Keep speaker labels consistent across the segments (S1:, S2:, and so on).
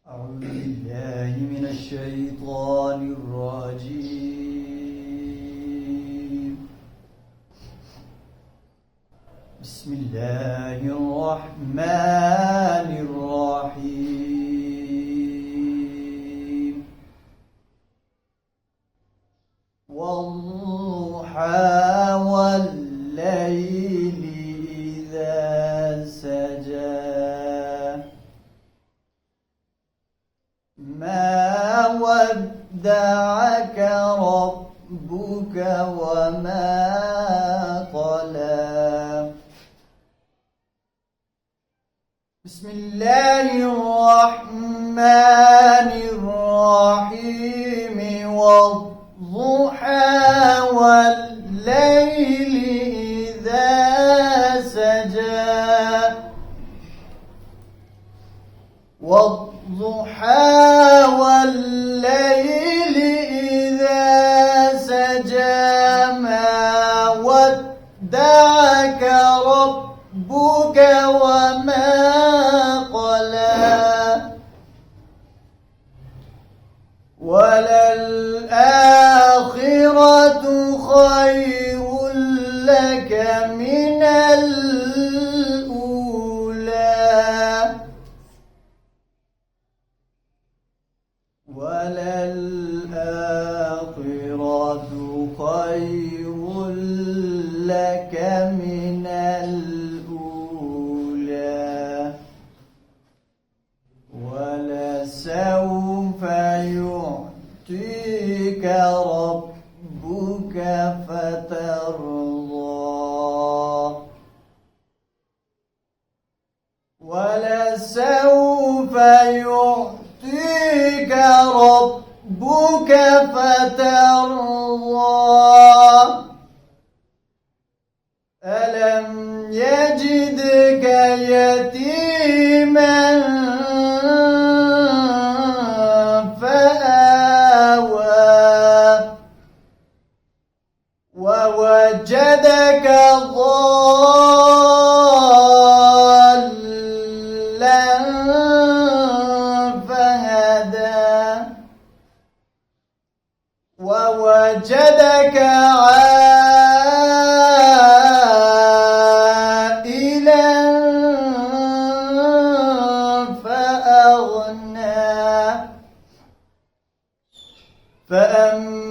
S1: أعوذ بالله من الشيطان الرجيم. بسم الله الرحمن الرحيم. والضحى والليل إذا سجى ما ودعك ربك وما قلى. بسم الله الرحمن الرحيم. والضحى والليل إذا سجى والضحى والليل إذا سجى ما ودعك ربك وما قلى. وللآخرة خير لك من الأولى وللآخرة خير لك من الأولى ولسوف يعطيك ربك فترضى ولسوف يعطيك ربك فترضى. ألم يجدك يتيما فآوى ووجدك ضالا فهدى ووجدك عائلا فأغنى فأما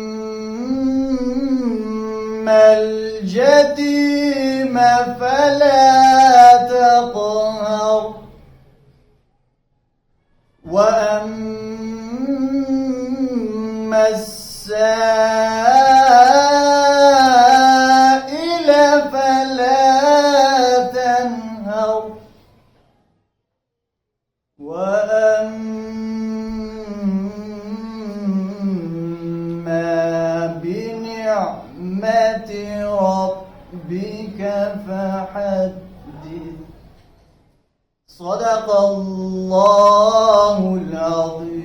S1: اليتيم فلا تقهر وأما السائل فلا تنهر وأما بنعمة ربك فحدث. صدق الله العظيم.